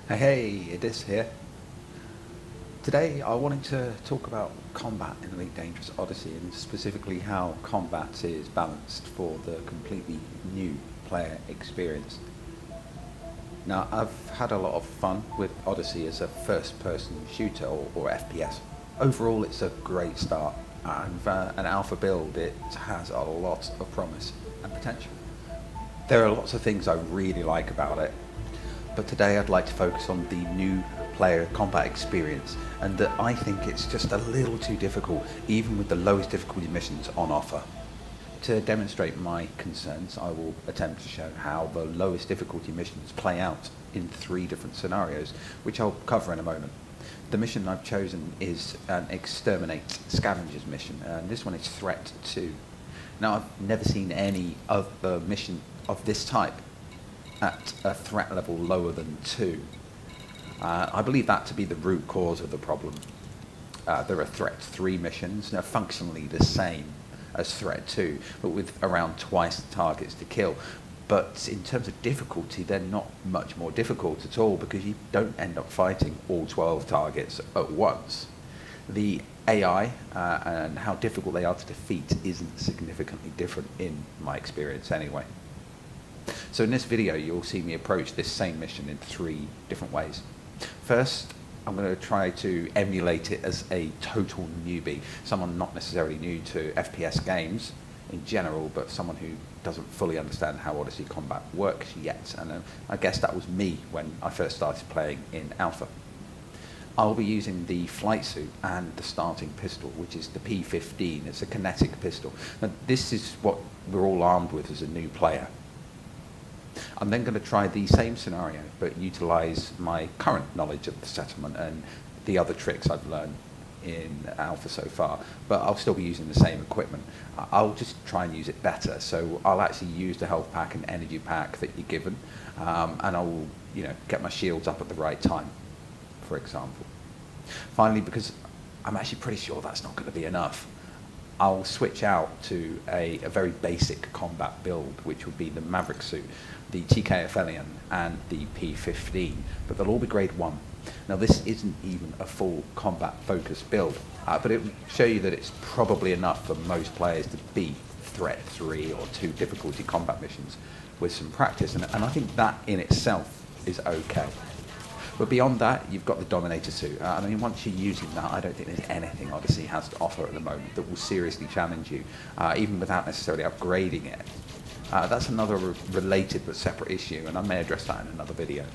Hey, Odyssey here. Today I wanted to talk about combat in Elite Dangerous Odyssey and specifically how combat is balanced for the completely new player experience. Now, I've had a lot of fun with Odyssey as a first-person shooter or FPS. Overall, it's a great start, and for an alpha build, it has a lot of promise and potential. There are lots of things I really like about it, but today I'd like to focus on the new player combat experience, and that I think it's just a little too difficult, even with the lowest difficulty missions on offer. To demonstrate my concerns, I will attempt to show how the lowest difficulty missions play out in 3 different scenarios, which I'll cover in a moment. The mission I've chosen is an Exterminate Scavengers mission, and this one is Threat 2. Now, I've never seen any other mission of this type at a threat level lower than 2. I believe that to be the root cause of the problem. There are Threat 3 missions, they're functionally the same as Threat 2, but with around twice the targets to kill. But in terms of difficulty, they're not much more difficult at all, because you don't end up fighting all 12 targets at once. The AI and how difficult they are to defeat isn't significantly different in my experience anyway. So in this video, you'll see me approach this same mission in 3 different ways. First, I'm going to try to emulate it as a total newbie, someone not necessarily new to FPS games in general, but someone who doesn't fully understand how Odyssey combat works yet. And I guess that was me when I first started playing in Alpha. I'll be using the flight suit and the starting pistol, which is the P15. It's a kinetic pistol. Now, this is what we're all armed with as a new player. I'm then going to try the same scenario, but utilize my current knowledge of the settlement and the other tricks I've learned in Alpha so far, but I'll still be using the same equipment. I'll just try and use it better, so I'll actually use the health pack and energy pack that you're given, and I'll get my shields up at the right time, for example. Finally, because I'm actually pretty sure that's not going to be enough, I'll switch out to a very basic combat build, which would be the Maverick suit, the TKFLian, and the P15, but they'll all be grade 1. Now, this isn't even a full combat-focused build, but it will show you that it's probably enough for most players to beat Threat 3 or 2 difficulty combat missions with some practice, and I think that in itself is okay. But beyond that, you've got the Dominator suit. I mean, once you're using that, I don't think there's anything Odyssey has to offer at the moment that will seriously challenge you, even without necessarily upgrading it. That's another related but separate issue, and I may address that in another video.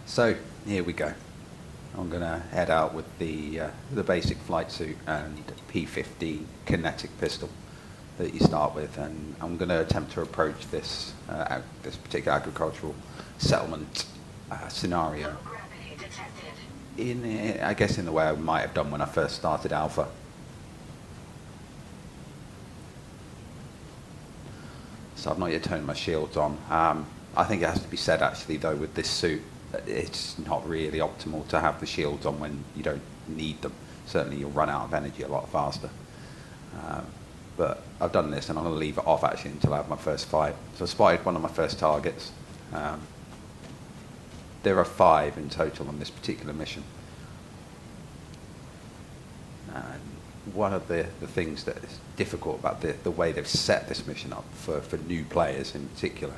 So, here we go. I'm going to head out with the basic flight suit and P15 kinetic pistol that you start with, and I'm going to attempt to approach this particular agricultural settlement scenario I guess in the way I might have done when I first started Alpha. So I've not yet turned my shields on. I think it has to be said actually though, with this suit, it's not really optimal to have the shields on when you don't need them. Certainly you'll run out of energy a lot faster. But I've done this and I'm going to leave it off actually until I have my first fight. So I spotted one of my first targets. There are 5 in total on this particular mission. And one of the things that is difficult about the way they've set this mission up for new players in particular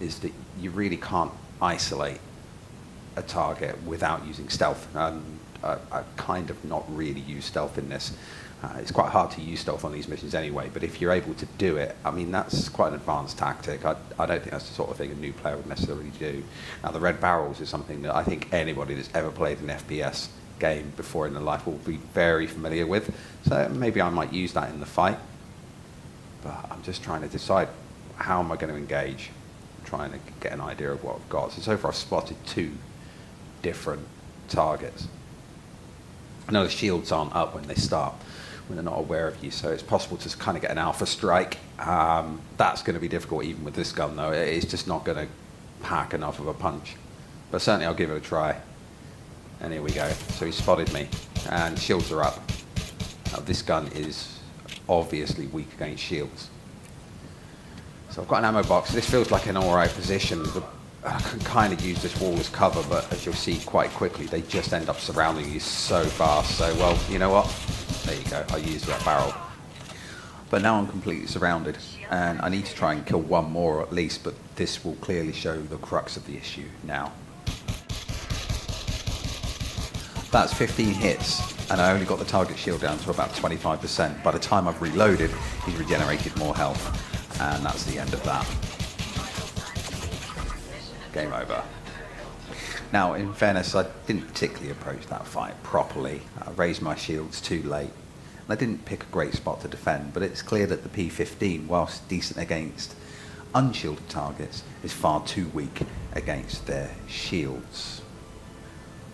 is that you really can't isolate a target without using stealth. I kind of not really use stealth in this. It's quite hard to use stealth on these missions anyway, but if you're able to do it, I mean, that's quite an advanced tactic. I don't think that's the sort of thing a new player would necessarily do. Now, the red barrels is something that I think anybody that's ever played an FPS game before in their life will be very familiar with, so maybe I might use that in the fight, but I'm just trying to decide how am I going to engage. I'm trying to get an idea of what I've got. So far I've spotted 2 different targets. I know the shields aren't up when they start, when they're not aware of you, so it's possible to kind of get an alpha strike. That's going to be difficult even with this gun though. It's just not going to pack enough of a punch, but certainly I'll give it a try. And here we go. So he spotted me and shields are up. Now, this gun is obviously weak against shields, so I've got an ammo box. This feels like an alright position. I can kind of use this wall as cover, but as you'll see quite quickly, they just end up surrounding you so fast. So, well, you know what? There you go. I used that barrel. But now I'm completely surrounded, and I need to try and kill one more at least, but this will clearly show the crux of the issue now. That's 15 hits, and I only got the target shield down to about 25%. By the time I've reloaded, he's regenerated more health, and that's the end of that. Game over. Now, in fairness, I didn't particularly approach that fight properly. I raised my shields too late, and I didn't pick a great spot to defend, but it's clear that the P15, whilst decent against unshielded targets, is far too weak against their shields.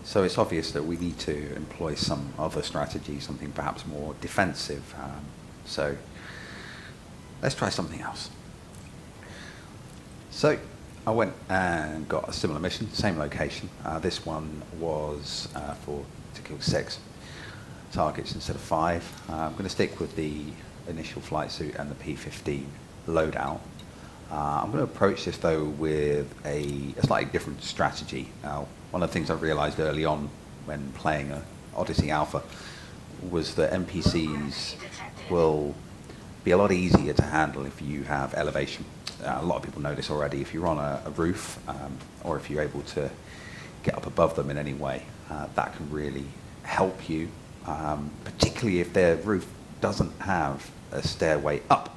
So it's obvious that we need to employ some other strategy, something perhaps more defensive. So let's try something else. So I went and got a similar mission, same location. This one was to kill 6 targets instead of 5. I'm going to stick with the initial flight suit and the P15 loadout. I'm going to approach this though with a slightly different strategy. Now, one of the things I realized early on when playing Oddysey Alpha was that NPCs will be a lot easier to handle if you have elevation. A lot of people know this already. If you're on a roof, or if you're able to get up above them in any way, that can really help you, particularly if their roof doesn't have a stairway up.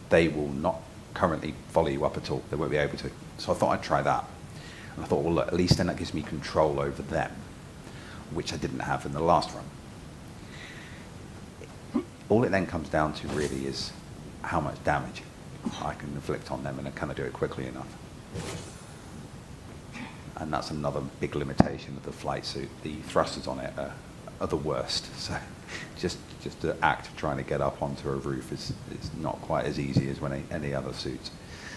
They will not currently follow you up at all. They won't be able to. So I thought I'd try that. And I thought, well, look, at least then that gives me control over them, which I didn't have in the last run. All it then comes down to really is how much damage I can inflict on them, and can I do it quickly enough? And that's another big limitation of the flight suit. The thrusters on it are the worst. So just the act of trying to get up onto a roof is not quite as easy as when any other suits.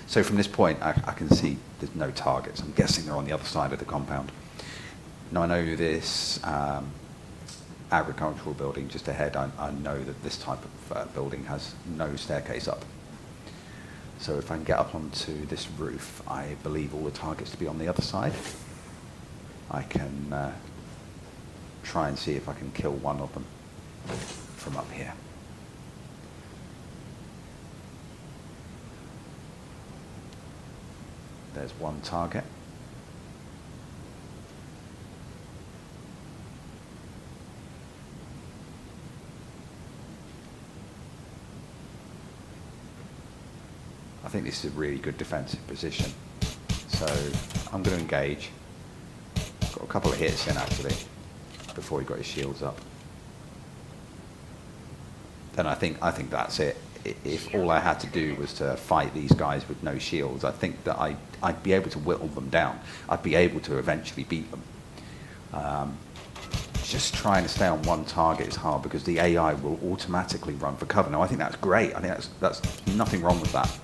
So from this point, I can see there's no targets. I'm guessing they're on the other side of the compound. Now I know this agricultural building just ahead. I know that this type of building has no staircase up. So if I can get up onto this roof, I believe all the targets to be on the other side. I can try and see if I can kill one of them from up here. There's one target. I think this is a really good defensive position. So I'm going to engage. Got a couple of hits in actually before he got his shields up. Then I think that's it. If all I had to do was to fight these guys with no shields, I think that I'd be able to whittle them down. I'd be able to eventually beat them. Just trying to stay on one target is hard because the AI will automatically run for cover. Now I think that's great. I think that's nothing wrong with that.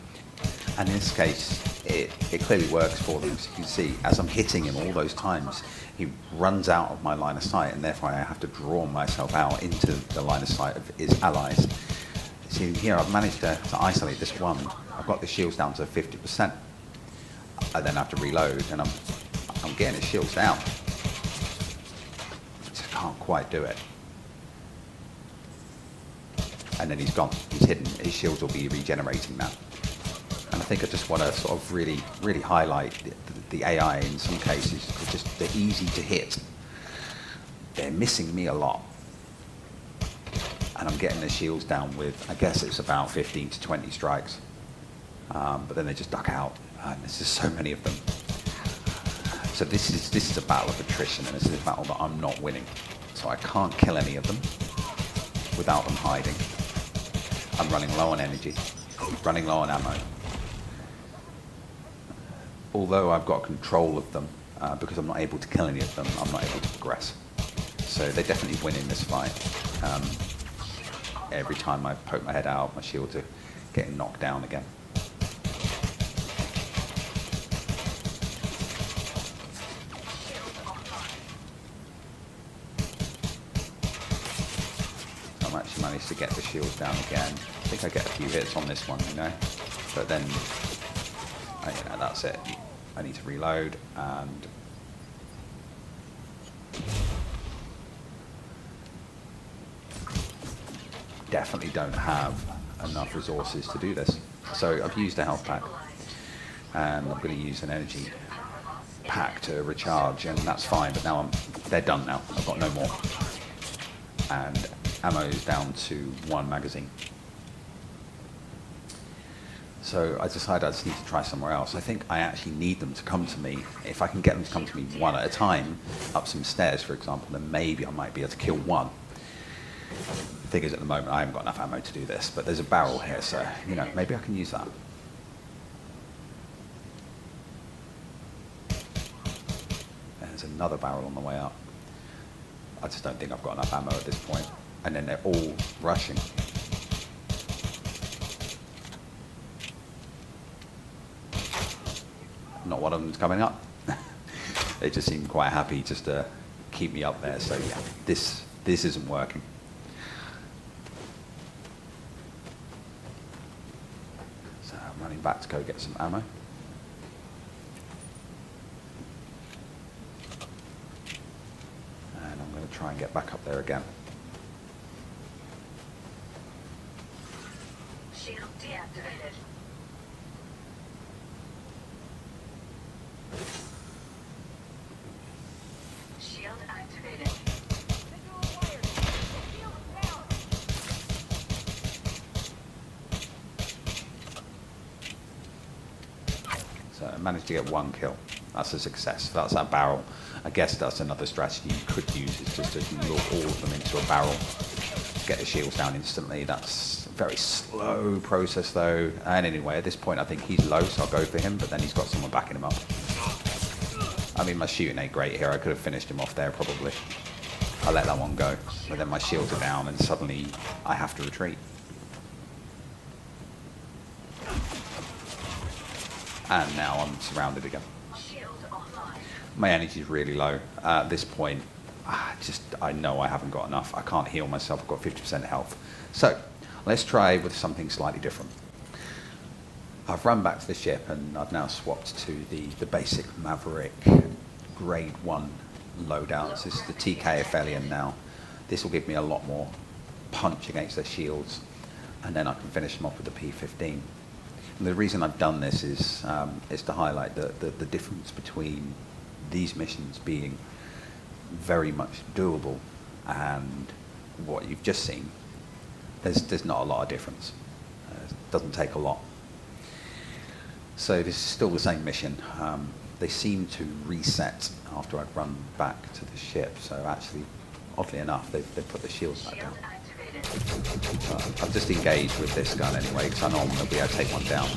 And in this case, it clearly works for them. As you can see, as I'm hitting him all those times, he runs out of my line of sight, and therefore I have to draw myself out into the line of sight of his allies. See here, I've managed to isolate this one. I've got the shields down to 50%. I then have to reload, and I'm getting his shields down. I just can't quite do it. And then he's gone. He's hidden. His shields will be regenerating now. And I think I just want to sort of really highlight the AI in some cases. They're easy to hit. They're missing me a lot. And I'm getting the shields down with, I guess it's about 15 to 20 strikes. But then they just duck out. And there's just so many of them. So this is a battle of attrition, and this is a battle that I'm not winning. So I can't kill any of them without them hiding. I'm running low on energy, running low on ammo. Although I've got control of them, because I'm not able to kill any of them, I'm not able to progress. So they definitely win in this fight. Every time I poke my head out, my shields are getting knocked down again. So I'm actually managed to get the shields down again. I think I get a few hits on this one, you know, but then, you know, that's it. I need to reload, and definitely don't have enough resources to do this. So I've used a health pack, and I'm going to use an energy pack to recharge, and that's fine, but now they're done now. I've got no more. And ammo is down to 1 magazine. So I decided I just need to try somewhere else. I think I actually need them to come to me. If I can get them to come to me one at a time, up some stairs, for example, then maybe I might be able to kill one. The thing is, at the moment, I haven't got enough ammo to do this, but there's a barrel here, so, you know, maybe I can use that. There's another barrel on the way up. I just don't think I've got enough ammo at this point. And then they're all rushing. Not one of them's coming up. They just seem quite happy just to keep me up there. So yeah, this isn't working. So I'm running back to go get some ammo. And I'm going to try and get back up there again. Shield deactivated. Shield activated. So I managed to get 1 kill. That's a success. That's that barrel. I guess that's another strategy you could use, is just to lure all of them into a barrel, get the shields down instantly. That's a very slow process though. And anyway, at this point I think he's low, so I'll go for him, but then he's got someone backing him up. I mean, my shooting ain't great here. I could have finished him off there probably. I'll let that one go. But then my shields are down and suddenly I have to retreat. And now I'm surrounded again. My energy is really low. At this point, I know I haven't got enough. I can't heal myself. I've got 50% health. So let's try with something slightly different. I've run back to the ship and I've now swapped to the basic Maverick grade 1 loadouts. This is the TK Aphelion now. This will give me a lot more punch against their shields, and then I can finish them off with the P15. And the reason I've done this is to highlight the difference between these missions being very much doable and what you've just seen. There's not a lot of difference. It doesn't take a lot. So this is still the same mission. They seem to reset after I've run back to the ship. So actually, oddly enough, they've put the shields back down. I've just engaged with this gun anyway, because I know I'm going to be able to take one down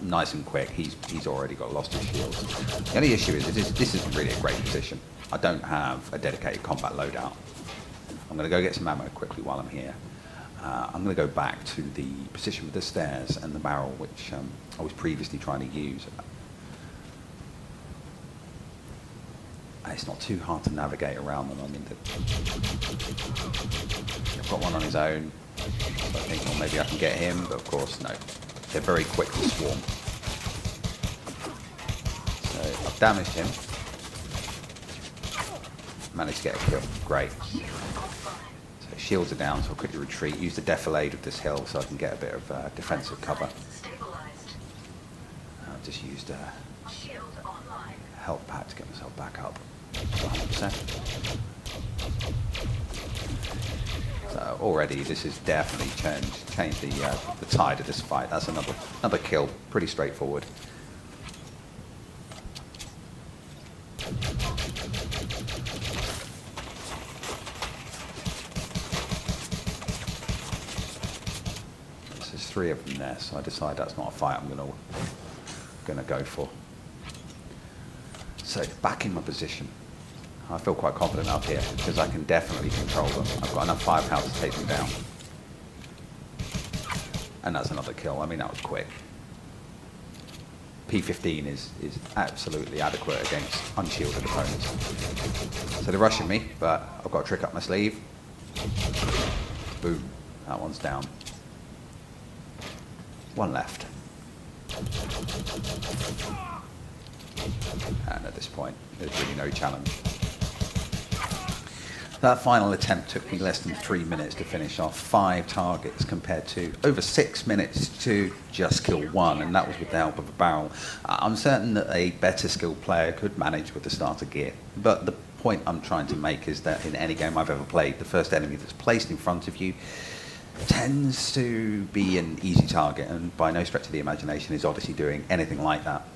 nice and quick. He's already lost his shields. The only issue is this isn't really a great position. I don't have a dedicated combat loadout. I'm going to go get some ammo quickly while I'm here. I'm going to go back to the position with the stairs and the barrel, which I was previously trying to use. It's not too hard to navigate around them. I mean, I've got one on his own. So I think, well, maybe I can get him, but of course, no. They're very quick to swarm. So I've damaged him. Managed to get a kill. Great. So shields are down, so I'll quickly retreat. Use the defilade of this hill so I can get a bit of defensive cover. I've just used a health pack to get myself back up to 100%. So already this has definitely changed the tide of this fight. That's another kill. Pretty straightforward. There's 3 of them there, so I decide that's not a fight I'm gonna go for. So back in my position. I feel quite confident up here because I can definitely control them. I've got enough firepower to take them down. And that's another kill. I mean, that was quick. P15 is absolutely adequate against unshielded opponents. So they're rushing me, but I've got a trick up my sleeve. Boom. That one's down. 1 left. pattern at this point. There's really no challenge. That final attempt took me less than 3 minutes to finish off 5 targets compared to over 6 minutes to just kill 1, and that was with the help of a barrel. I'm certain that a better skilled player could manage with the starter gear, but the point I'm trying to make is that in any game I've ever played, the first enemy that's placed in front of you tends to be an easy target, and by no stretch of the imagination is Odyssey doing anything like that.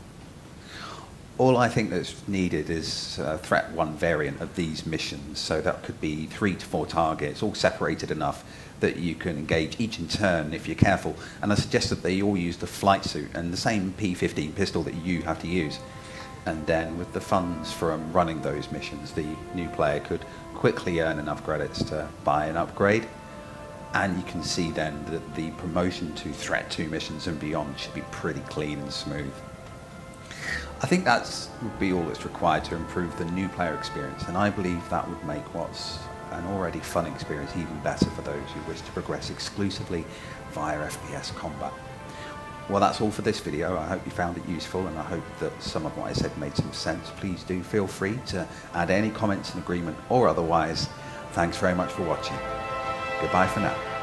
All I think that's needed is threat 1 variant of these missions, so that could be 3 to 4 targets, all separated enough that you can engage each in turn if you're careful. And I suggest that they all use the flight suit and the same P15 pistol that you have to use. And then with the funds from running those missions, the new player could quickly earn enough credits to buy an upgrade. And you can see then that the promotion to Threat 2 missions and beyond should be pretty clean and smooth. I think that would be all that's required to improve the new player experience, and I believe that would make what's an already fun experience even better for those who wish to progress exclusively via FPS combat. Well, that's all for this video. I hope you found it useful, and I hope that some of what I said made some sense. Please do feel free to add any comments in agreement or otherwise. Thanks very much for watching. Goodbye for now.